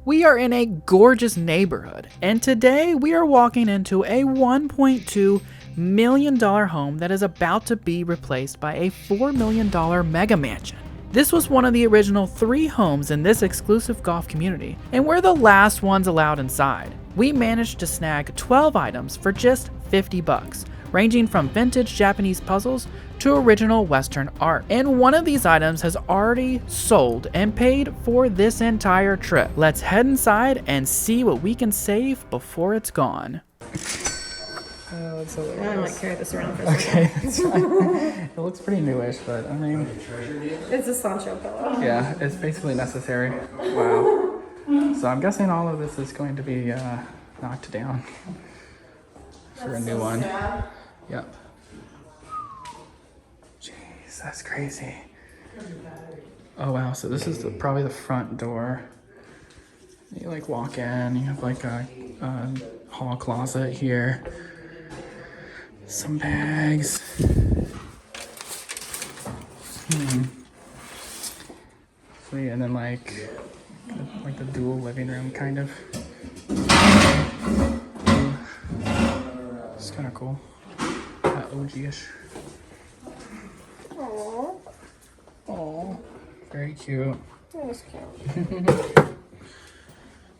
We are in a gorgeous neighborhood, and today we are walking into a $1.2 million home that is about to be replaced by a $4 million mega mansion. This was one of the original 3 homes in this exclusive golf community, and we're the last ones allowed inside. We managed to snag 12 items for just $50, ranging from vintage Japanese puzzles to original Western art. And one of these items has already sold and paid for this entire trip. Let's head inside and see what we can save before it's gone. Oh, it's hilarious. I might carry this around for a second. Okay, it's fine. It looks pretty newish, but I mean... It's a Sancho pillow. Yeah, it's basically necessary. Wow. So I'm guessing all of this is going to be knocked down for a new one. Sad. Yep. Jeez, that's crazy. Oh wow, so this is probably the front door. You like walk in, you have like a hall closet here. Some bags. Sweet, and then like the dual living room kind of. It's kind of cool. OG-ish. Aww. Aww. Very cute. That is cute.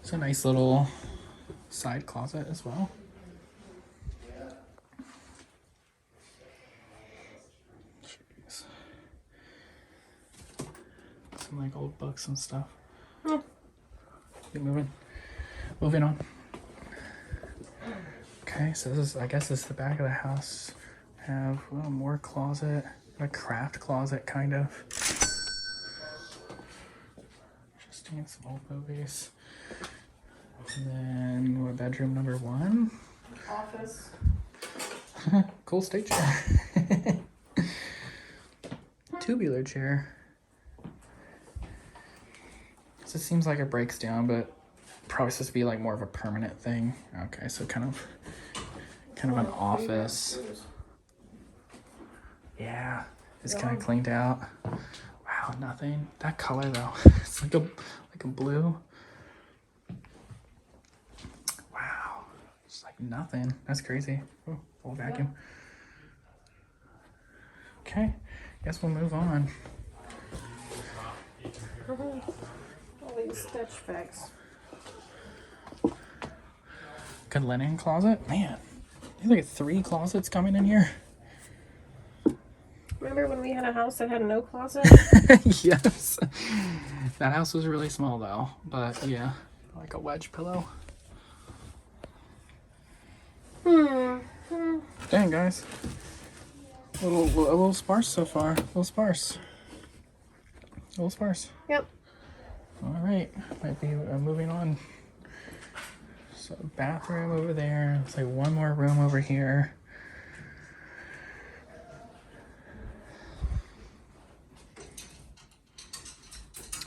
It's a nice little side closet as well. Jeez. Some like old books and stuff. Yeah. Keep moving. Moving on. Okay, so this is, I guess this is the back of the house. Have more closet, a craft closet kind of. Just doing some old movies. And then what, bedroom number 1? Office. Cool state chair. Tubular chair. So it seems like it breaks down, but probably supposed to be like more of a permanent thing. Okay, so kind of an office. Yeah, it's kind of cleaned out. Wow, nothing. That color though, it's like a blue. Wow, it's like nothing. That's crazy. Oh, full vacuum. Okay, guess we'll move on. All these stitch fix. Good linen closet. Man, there's like 3 closets coming in here. Remember when we had a house that had no closet? Yes. That house was really small though, but yeah, like a wedge pillow. Dang guys, a little sparse so far. A little sparse. Yep. All right, might be moving on. So bathroom over there. It's like one more room over here.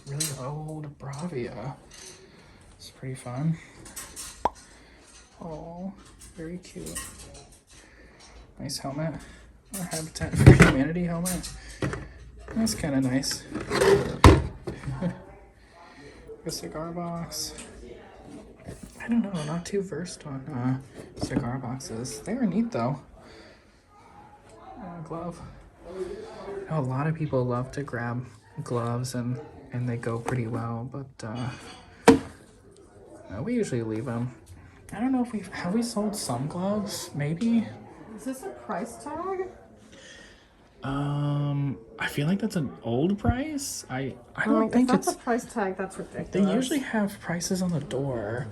Really old Bravia. It's pretty fun. Oh, very cute. Nice helmet. A Habitat for Humanity helmet. That's kind of nice. A cigar box. I don't know, not too versed on cigar boxes. They were neat though. Glove. I know a lot of people love to grab gloves and they go pretty well, but we usually leave them. I don't know if have we sold some gloves? Maybe. Is this a price tag? I feel like that's an old price. I don't think if it's that's a price tag. That's ridiculous. They usually have prices on the door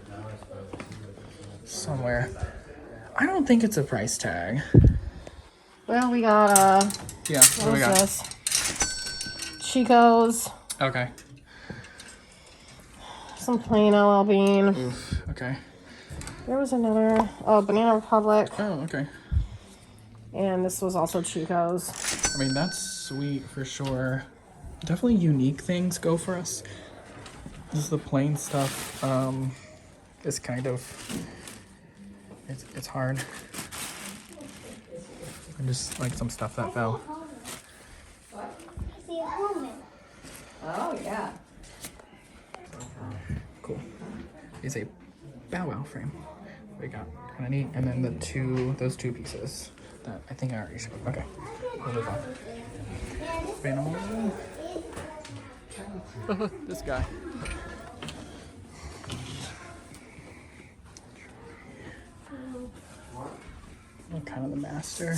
somewhere. I don't think it's a price tag. Well, we got Yeah, what is this? Chicos. Okay. Some plain LL Bean. Oof, okay. There was another. Oh, Banana Republic. Oh, okay. And this was also Chicos. I mean, that's sweet for sure. Definitely unique things go for us. Just the plain stuff is kind of... It's hard. And just like some stuff that fell. I see a helmet. Oh, yeah. Cool. is a Bow Wow frame. We got kind of neat, and then those two pieces that I think I already showed. Okay, we'll move on. This guy. I'm kind of the master.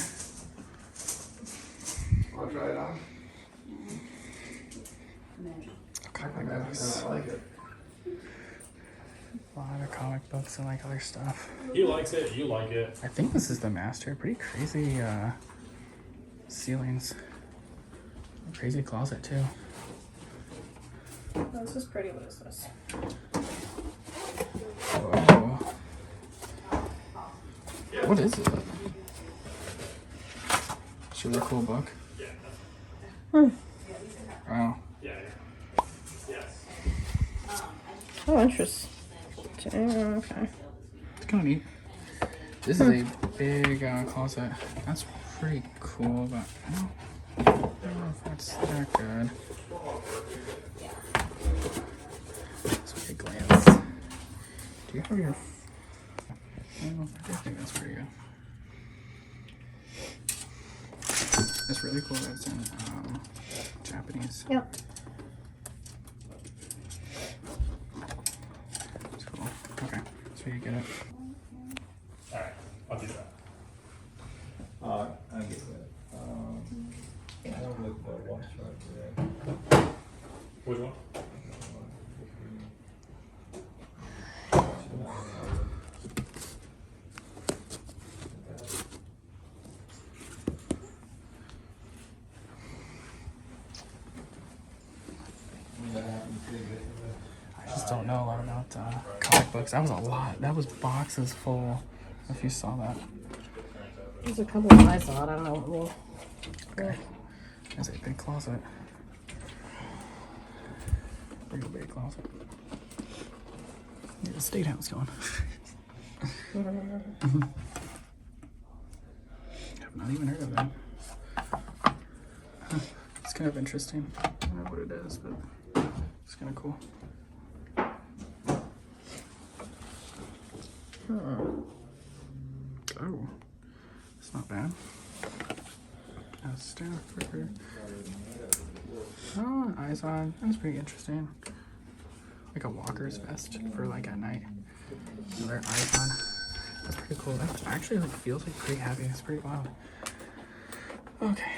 Want to try it on? Okay, I like it. A lot of comic books and like other stuff. He likes it, you like it. I think this is the master. Pretty crazy ceilings. Crazy closet too. Oh, this is pretty. What is this? Whoa. What is it? It's a really cool book. Wow. Yes. Oh, interesting. Okay. It's kind of neat. This is a big closet. That's pretty cool, but I don't know if that's that good. Let's take a glance. Do you have your... Oh, I think that's pretty good. It's really cool that it's in Japanese. Yep. It's cool. Okay, so you get it. Alright, I'll do that. I get that. I don't look for a watch right there. Which one? I just don't know a lot about comic books. That was a lot. That was boxes full. If you saw that. There's a couple of Izod. I don't know what will. Okay. There's a big closet. Pretty big closet. Need a state house going. I've not even heard of that. Huh. It's kind of interesting. I don't know what it is, but it's kind of cool. Oh, it's not bad. Staff for oh, Izod. That's pretty interesting. Like a walker's vest for like at night. Another Izod. That's pretty cool. That actually like feels like pretty heavy. It's pretty wild. Okay.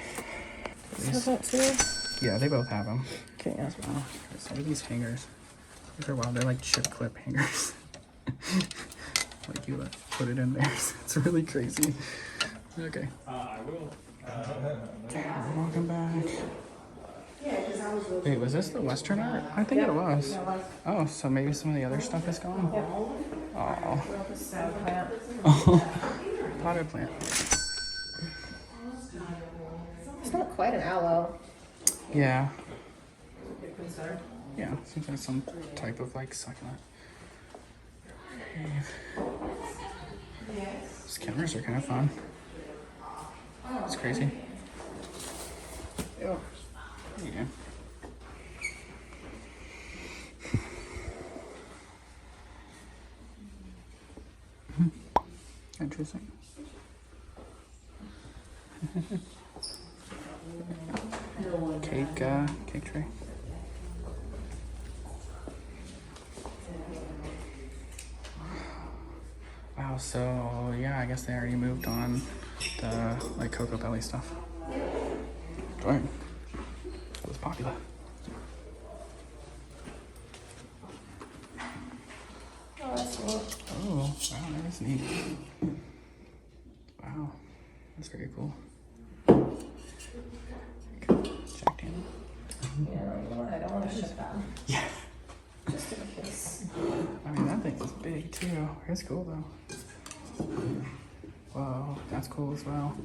Is that too? Yeah, they both have them. Okay, yeah. As well. Some of these hangers. These are wild. They're like chip clip hangers. Like you put it in there. It's really crazy. Okay. I will. Welcome back. Wait, was this the Western art? I think it was. Oh, so maybe some of the other stuff is gone? Oh. Potted plant. It's not quite an aloe. Yeah. Yeah, seems like some type of like succulent. These counters are kind of fun. It's crazy. Yeah. Yeah. Interesting. Cake tray. Wow, so yeah, I guess they already moved on the like Cocoa Belly stuff. Darn. That was popular. Oh, that's cool. Oh, wow, that is neat. Wow, that's very cool. Jack Daniel. Yeah, you know what? I don't want to ship that. Yeah. Just in case. I mean, that thing is big too. It's cool though. Whoa, that's cool as well.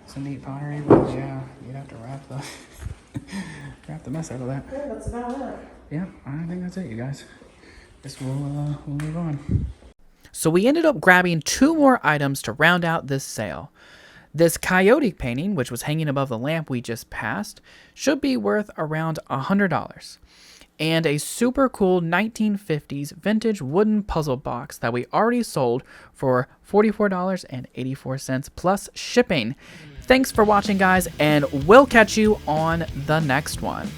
It's a neat pottery, but yeah, you'd have to wrap the mess out of that. Yeah, that's about it. Yeah, I think that's it, you guys. Guess we'll move on. So we ended up grabbing 2 more items to round out this sale. This Coyote painting, which was hanging above the lamp we just passed, should be worth around $100. and a super cool 1950s vintage wooden puzzle box that we already sold for $44.84 plus shipping. Thanks for watching, guys, and we'll catch you on the next one.